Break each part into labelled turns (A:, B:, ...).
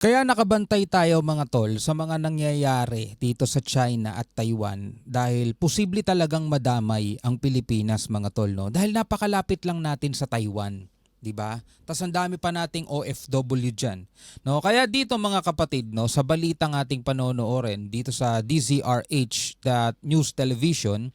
A: Kaya nakabantay tayo mga tol sa mga nangyayari dito sa China at Taiwan dahil posible talagang madamay ang Pilipinas mga tol, no? Dahil napakalapit lang natin sa Taiwan, 'di ba? Tas ang dami pa nating OFW diyan, no? Kaya dito mga kapatid, no, sa balitang ating panonoorin dito sa DZRH News Television,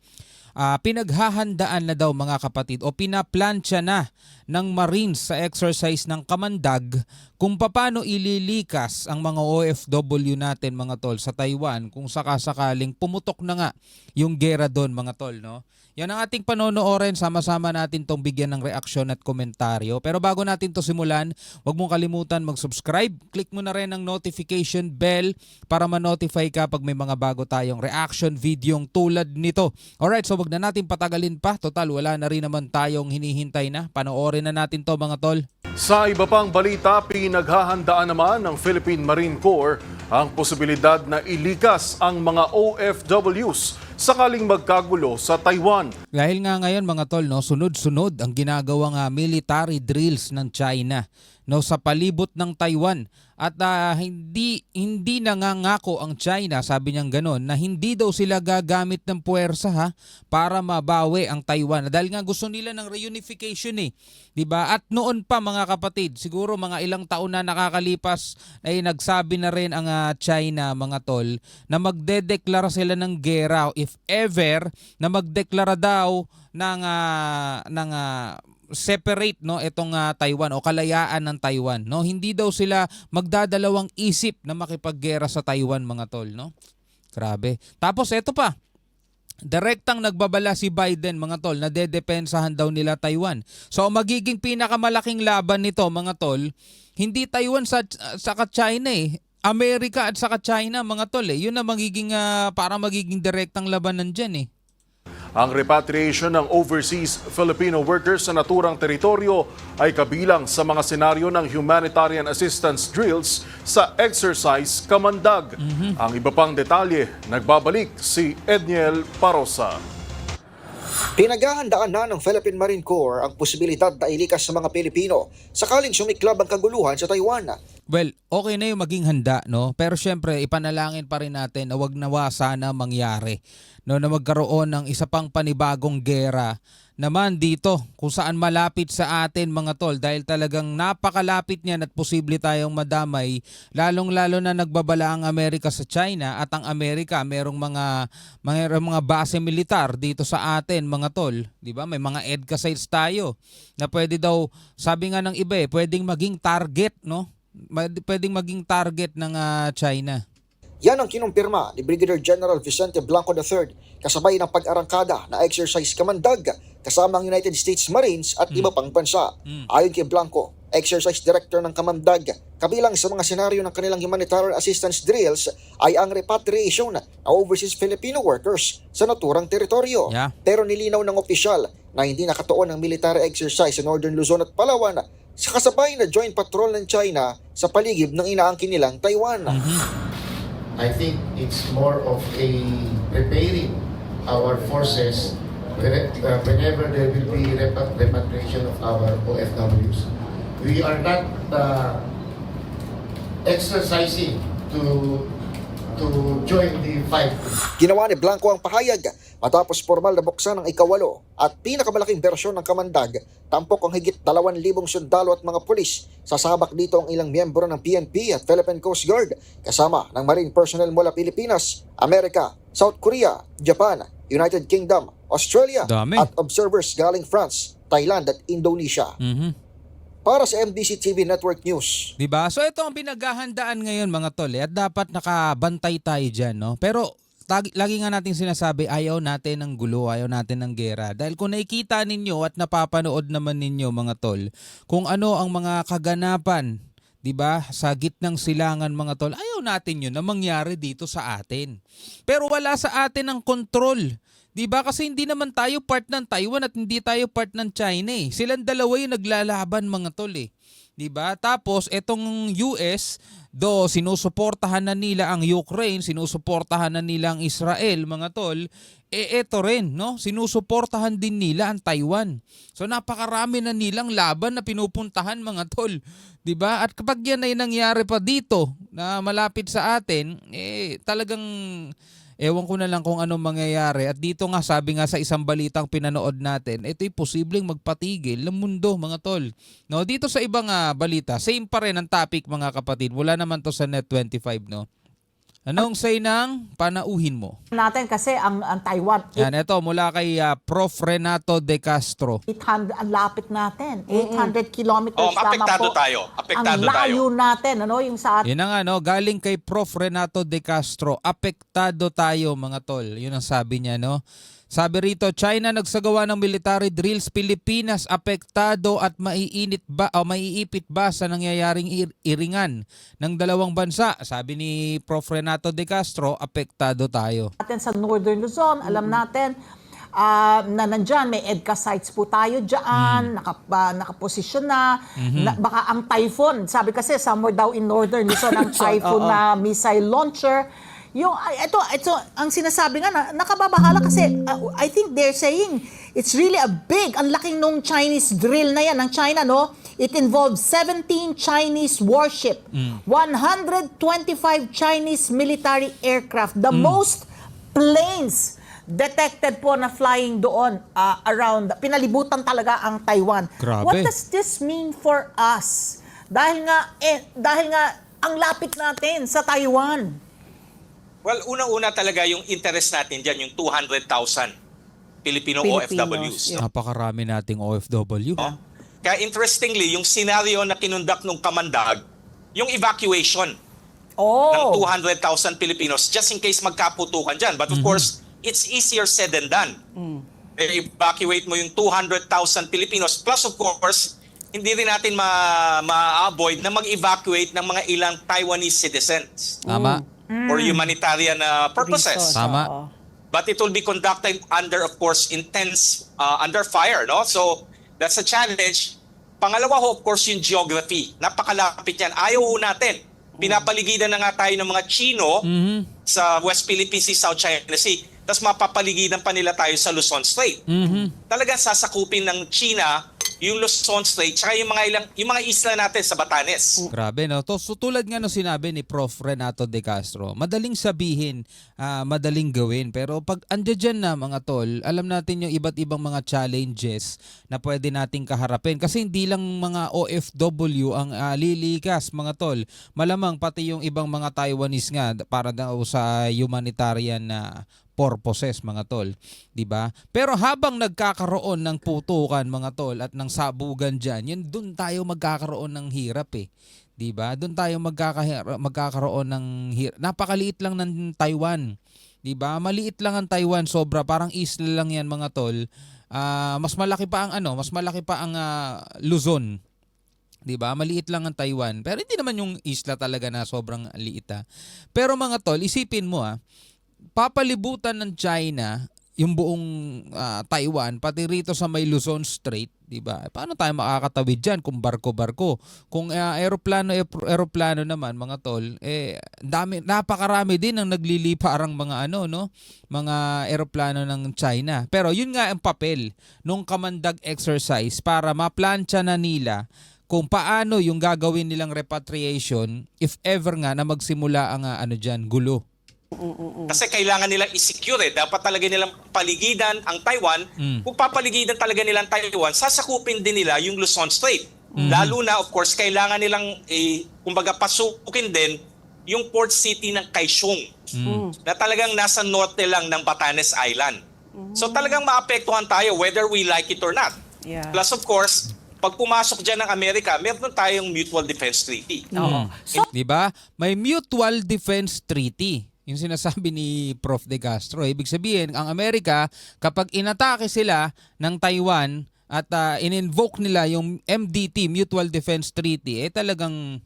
A: pinaghahandaan na daw mga kapatid o pinaplansya na ng Marines sa exercise ng Kamandag kung paano ililikas ang mga OFW natin mga tol sa Taiwan kung sakasakaling pumutok na nga yung gera doon mga tol, no? Yan ang ating panonoorin, sama-sama natin tong bigyan ng reaksyon at komentaryo. Pero bago natin to simulan, huwag mong kalimutan mag-subscribe. Click mo na rin ang notification bell para ma-notify ka pag may mga bago tayong reaction videong tulad nito. Alright, so wag na natin patagalin pa. Total, wala na rin naman tayong hinihintay na. Panoorin na natin to mga tol.
B: Sa iba pang balita, pinaghahandaan naman ng Philippine Marine Corps ang posibilidad na ilikas ang mga OFWs sakaling magkagulo sa Taiwan.
A: Dahil nga ngayon mga tol, no, sunod-sunod ang ginagawang military drills ng China, no, sa palibot ng Taiwan. At hindi nangangako ang China, sabi niyang gano'n, na hindi daw sila gagamit ng puwersa para mabawi ang Taiwan. Dahil nga gusto nila ng reunification 'di ba? At noon pa mga kapatid, siguro mga ilang taon na nakakalipas ay nagsabi na rin ang China mga tol na magdedeklara sila ng gera if ever na magdeklara daw ng separate, no, itong Taiwan o kalayaan ng Taiwan, no. Hindi daw sila magdadalawang isip na makipaggera sa Taiwan mga tol, no. Grabe. Tapos eto pa, direktang nagbabala si Biden mga tol na dedepensahan daw nila Taiwan. So magiging pinakamalaking laban nito mga tol, hindi Taiwan sa China Amerika at saka China mga tol Yun na magiging para magiging direktang labanan diyan
B: Ang repatriation ng overseas Filipino workers sa naturang teritoryo ay kabilang sa mga senaryo ng humanitarian assistance drills sa exercise Kamandag. Ang iba pang detalye, nagbabalik si Edniel Parosa.
C: Pinaghahandaan na ng Philippine Marine Corps ang posibilidad na ilikas sa mga Pilipino sakaling sumiklab ang kaguluhan sa Taiwan.
A: Well, okay na yung maging handa, no? Pero syempre, ipanalangin pa rin natin na wag nawa sana mangyari, no, na magkaroon ng isa pang panibagong gera naman dito kung saan malapit sa atin mga tol, dahil talagang napakalapit niyan at posible tayong madamay, lalong-lalo na nagbabala ang Amerika sa China at ang Amerika merong mga base militar dito sa atin mga tol, 'di ba? May mga EDCA sites tayo na pwede daw, sabi nga ng iba pwedeng maging target, no? Pwedeng maging target ng China.
C: Yan ang kinumpirma ni Brigadier General Vicente Blanco III kasabay ng pag-arangkada na exercise Kamandag kasama ang United States Marines at iba pang bansa. Ayon kay Blanco, exercise director ng Kamandag, kabilang sa mga senaryo ng kanilang humanitarian assistance drills ay ang repatriation ng overseas Filipino workers sa naturang teritoryo.
A: Yeah.
C: Pero nilinaw ng opisyal na hindi nakatuon ang military exercise sa Northern Luzon at Palawan sa kasabay na joint patrol ng China sa paligid ng inaangkin nilang Taiwan.
D: I think it's more of a preparing our forces whenever there will be repatriation of our OFWs. We are not exercising to join the fight.
C: Ginawa ni Blanco ang pahayag matapos formal na buksan ng ikawalo at pinakamalaking bersyon ng Kamandag. Tampok ang higit 2,000 sundalo at mga pulis. Sasabak dito ang ilang miyembro ng PNP at Philippine Coast Guard kasama ng marine personnel mula Pilipinas, Amerika, South Korea, Japan, United Kingdom, Australia
A: Dami.
C: at observers galing France, Thailand at Indonesia. Para sa MBC TV Network News.
A: Diba? So ito ang pinaghahandaan ngayon mga tol at dapat nakabantay tayo dyan, no? Pero lagi nga natin sinasabi, ayaw natin ng gulo, ayaw natin ng gera. Dahil kung nakikita ninyo at napapanood naman ninyo mga tol, kung ano ang mga kaganapan, diba, sa gitnang silangan mga tol, ayaw natin yun na mangyari dito sa atin. Pero wala sa atin ang kontrol. Diba? Kasi hindi naman tayo part ng Taiwan at hindi tayo part ng China Silang dalawa yung naglalaban mga tol 'Di ba? Tapos etong US, do sinusuportahan na nila ang Ukraine, sinusuportahan na nila ang Israel, mga tol, eto rin, no? Sinusuportahan din nila ang Taiwan. So napakarami na nilang laban na pinupuntahan, mga tol. 'Di ba? At kapag yan ay nangyari pa dito na malapit sa atin, talagang ewan ko na lang kung anong mangyayari. At dito nga, sabi nga sa isang balitang pinanood natin, ito'y posibleng magpatigil ng mundo, mga tol. No, dito sa ibang balita, same pa rin ang topic, mga kapatid. Wala naman to sa Net25, no? Anong say ng panauhin mo?
E: Natin kasi ang Taiwan,
A: Yan, ito mula kay Prof. Renato De Castro.
E: 800, ang lapit natin. 800 kilometers
F: apektado
E: lamang po.
F: tayo. Apektado
E: ang layo natin, ano, yung sa
A: Yun na nga, no? Galing kay Prof. Renato De Castro, apektado tayo, mga tol. Yun ang sabi niya, no? Sabi rito, China nagsagawa ng military drills, Pilipinas apektado at maiinit ba o maiipit ba sa nangyayaring iringan ng dalawang bansa? Sabi ni Prof. Renato De Castro, apektado tayo.
E: natin sa Northern Luzon, alam natin na nandyan, may EDCA sites po tayo dyan, nakaposisyon na, baka ang typhoon, sabi kasi somewhere daw in Northern Luzon ang typhoon na missile launcher. Yung, ito, ang sinasabi nga, nakababahala kasi I think they're saying it's really a big, ang laking nung Chinese drill na yan ng China, no? It involves 17 Chinese warship, 125 Chinese military aircraft, the most planes detected po na flying doon around, pinalibutan talaga ang Taiwan.
A: Grabe.
E: What does this mean for us? Dahil nga ang lapit natin sa Taiwan.
F: Well, unang-una talaga yung interest natin dyan, yung 200,000 Filipino
E: Filipinos,
F: OFWs.
E: yeah.
A: Napakarami nating OFW.
F: No? Kaya interestingly, yung scenario na kinundak ng Kamandag, yung evacuation ng 200,000 Filipinos just in case magkaputukan dyan. But of course, it's easier said than done. Evacuate mo yung 200,000 Filipinos. Plus of course, hindi rin natin ma-avoid na mag-evacuate ng mga ilang Taiwanese citizens
A: Tama.
F: for humanitarian purposes.
A: Tama.
F: But it will be conducted under, of course, intense, under fire, no? So, that's a challenge. Pangalawa ho, of course, yung geography. Napakalapit yan. Ayaw ho natin. Pinapaligidan na nga tayo ng mga Chino sa West Philippine Sea, South China Sea. Tapos mapapaligidan pa nila tayo sa Luzon Strait. Talagang sasakupin ng China yung Luzon Strait tsaka yung mga isla natin sa Batanes.
A: Grabe, no? So, tulad nga no sinabi ni Prof. Renato De Castro, madaling sabihin, madaling gawin. Pero pag andyan dyan na, mga tol, alam natin yung iba't ibang mga challenges na pwede nating kaharapin. Kasi hindi lang mga OFW ang lilikas, mga tol. Malamang pati yung ibang mga Taiwanese nga para daw sa humanitarian na purposes, mga tol, 'di ba? Pero habang nagkakaroon ng putukan, mga tol, at ng sabugan diyan, yun doon tayo magkakaroon ng hirap 'di ba? Doon tayo magkakaroon ng hirap. Napakaliit lang ng Taiwan, 'di ba? Maliit lang ang Taiwan, sobra, parang isla lang 'yan, mga tol. Mas malaki pa ang Luzon. 'Di ba? Maliit lang ang Taiwan. Pero hindi naman yung isla talaga na sobrang liit. Pero mga tol, isipin mo papalibutan ng China yung buong Taiwan, pati rito sa may Luzon Strait, 'di ba? Paano tayo makakatawid diyan kung barko-barko? Kung eroplano naman, mga tol, napakarami din ang nagliliparang mga mga eroplano ng China. Pero yun nga ang papel nung Kamandag exercise para maplansya na nila kung paano yung gagawin nilang repatriation if ever nga na magsimula ang gulo.
F: Kasi kailangan nilang i-secure Dapat talaga nilang paligidan ang Taiwan. Kung papaligidan talaga nilang Taiwan, sasakupin din nila yung Luzon Strait. Lalo na, of course, kailangan nilang, kumbaga, pasukin din yung port city ng Kaohsiung na talagang nasa norte lang ng Batanes Island. So talagang maapektuhan tayo whether we like it or not.
G: Yeah.
F: Plus, of course, pag pumasok dyan ng Amerika, meron tayong Mutual Defense Treaty.
E: So,
A: 'Di ba? May Mutual Defense Treaty. Yung sinasabi ni Prof. De Castro. Ibig sabihin, ang Amerika, kapag inatake sila ng Taiwan at in-invoke nila yung MDT, Mutual Defense Treaty, talagang,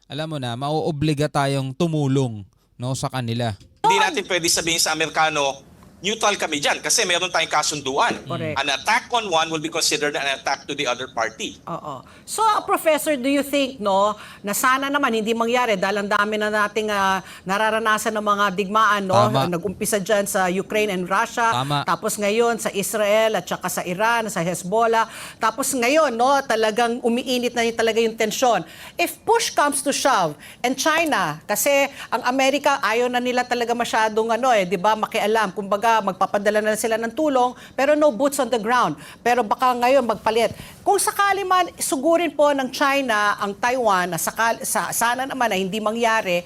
A: alam mo na, mauobliga tayong tumulong, no, sa kanila.
F: Hindi natin pwede sabihin sa Amerikano, neutral kami dyan kasi meron tayong kasunduan.
E: Correct.
F: An attack on one will be considered an attack to the other party.
E: Oo. So, Professor, do you think, no, na sana naman hindi mangyari dahil ang dami na nating nararanasan ng mga digmaan, no?
A: Tama.
E: Nag-umpisa dyan sa Ukraine and Russia,
A: Tama.
E: tapos ngayon sa Israel at saka sa Iran, sa Hezbollah, tapos ngayon, no, talagang umiinit na talaga yung tensyon. If push comes to shove, and China, kasi ang Amerika ayaw na nila talaga masyadong di ba, makialam. Kumbaga, magpapadala na sila ng tulong, pero no boots on the ground. Pero baka ngayon magpalit. Kung sakali man, sugurin po ng China ang Taiwan na sana naman na hindi mangyari,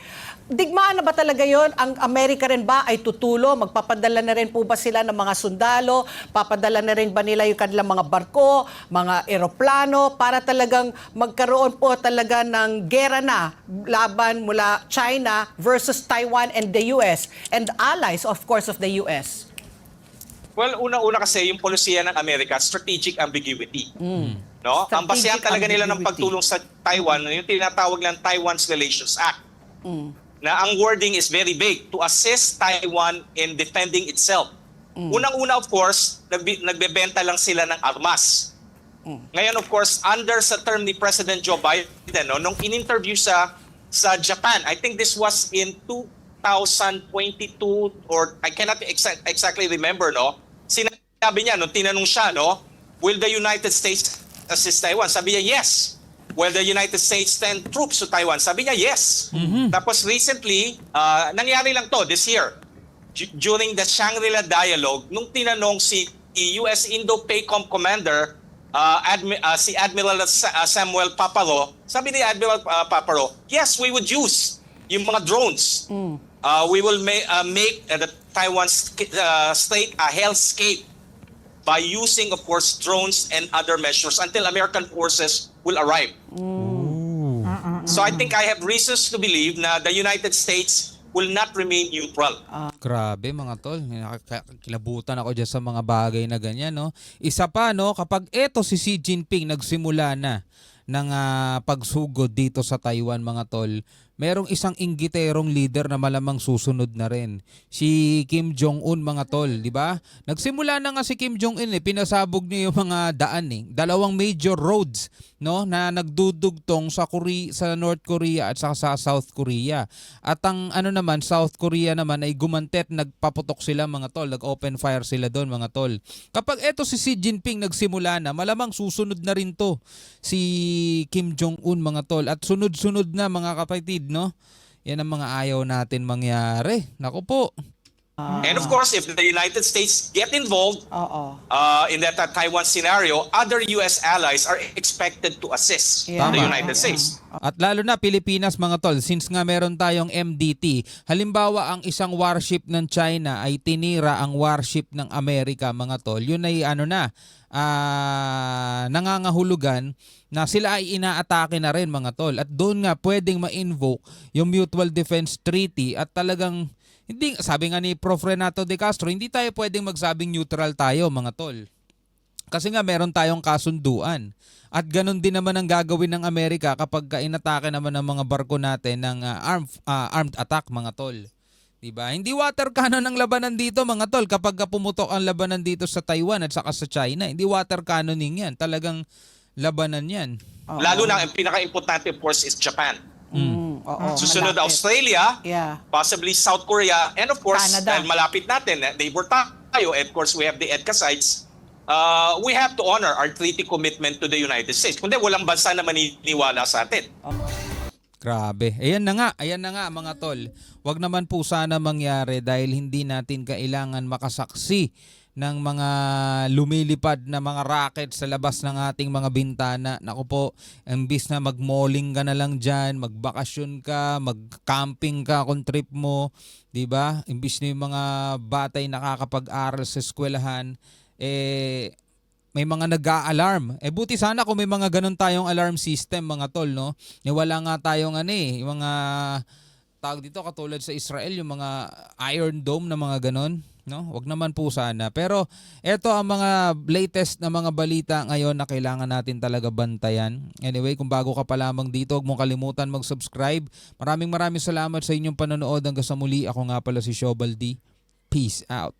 E: digmaan na ba talaga yon? Ang Amerika rin ba ay tutulo? Magpapadala na rin po ba sila ng mga sundalo? Papadala na rin ba nila yung kanilang mga barko, mga eroplano, para talagang magkaroon po talaga ng gera na laban mula China versus Taiwan and the US and allies, of course, of the US?
F: Well, una-una kasi yung polisiya ng Amerika, strategic ambiguity. No? Ang basehan
E: Strategic
F: talaga nila ng
E: ambiguity.
F: pagtulong sa Taiwan, yung tinatawag ng Taiwan's Relations Act. Na ang wording is very vague, to assist Taiwan in defending itself. Unang-una, of course, nagbebenta lang sila ng armas. Ngayon, of course, under sa term ni President Joe Biden, no, nung in-interview sa Japan, I think this was in 2022 or I cannot exactly remember, no? Sinabi niya, no, tinanong siya, no, will the United States assist Taiwan? Sabi niya, yes. Will the United States send troops to Taiwan? Sabi niya, yes. Tapos recently, nangyari lang to this year. During the Shangri-La Dialogue, nung tinanong si US Indo-PACOM Commander, si Admiral Samuel Paparo, sabi ni Admiral Paparo, yes, we would use yung mga drones. We will make the Taiwan state a hellscape by using, of course, drones and other measures until American forces will arrive. So I think I have reasons to believe na the United States will not remain neutral.
A: Grabe mga tol, kilabutan ako dyan sa mga bagay na ganyan, no? Isa pa, no, kapag eto si Xi Jinping nagsimula na ng pagsugod dito sa Taiwan, mga tol, merong isang inggiterong leader na malamang susunod na rin. Si Kim Jong-un, mga tol, di ba? Nagsimula na nga si Kim Jong-un, pinasabog niya yung mga daan, dalawang major roads, no, na nagdudugtong sa North Korea at sa South Korea. At ang naman, South Korea naman ay gumantet, nagpaputok sila, mga tol, nag-open fire sila doon, mga tol. Kapag eto si Xi Jinping nagsimula na, malamang susunod na rin to si Kim Jong-un, mga tol, at sunod-sunod na, mga kapatid, no? Yan ang mga ayaw natin mangyari. Naku po.
F: And of course, if the United States get involved in that Taiwan scenario, other US allies are expected to assist the
A: Tama.
F: United States.
A: At lalo na Pilipinas, mga tol, since nga meron tayong MDT, halimbawa ang isang warship ng China ay tinira ang warship ng Amerika, mga tol, yun ay nangangahulugan na sila ay inaatake na rin, mga tol. At doon nga pwedeng ma-invoke yung Mutual Defense Treaty at talagang hindi, sabi nga ni Prof. Renato De Castro, hindi tayo pwedeng magsabing neutral tayo, mga tol. Kasi nga meron tayong kasunduan. At ganun din naman ang gagawin ng Amerika kapag inatake naman ng mga barko natin ng armed attack, mga tol. Diba? Hindi water cannon ang labanan dito, mga tol. Kapag pumutok ang labanan dito sa Taiwan at saka sa China, hindi water cannoning yan. Talagang labanan yan.
F: Lalo na, ang pinaka-importante, of course, is Japan. Susunod
E: Malapit.
F: Australia,
E: Yeah.
F: possibly South Korea, and of course,
E: Canada.
F: dahil malapit natin, neighbor tayo, and of course, we have the EDCA sites, we have to honor our treaty commitment to the United States. Kundi walang bansa na maniniwala sa atin.
A: Grabe. Ayan na nga mga tol. Wag naman po sana mangyari dahil hindi natin kailangan makasaksi ng mga lumilipad na mga rocket sa labas ng ating mga bintana. Naku po, imbis na mag-malling ka na lang dyan, magbakasyon ka, mag-camping ka kung trip mo, di ba? Imbis na yung mga batay nakakapag-aral sa eskwelahan, may mga nag-a-alarm. Buti sana kung may mga ganun tayong alarm system, mga tol, no? Wala nga tayong yung mga tawag dito katulad sa Israel, yung mga Iron Dome na mga ganun, no? Wag naman po sana. Pero eto ang mga latest na mga balita ngayon na kailangan natin talaga bantayan. Anyway, kung bago ka pa lamang dito, huwag mong kalimutan mag-subscribe. Maraming salamat sa inyong panonood. Hanggang sa muli, ako nga pala si Shobal D. Peace out.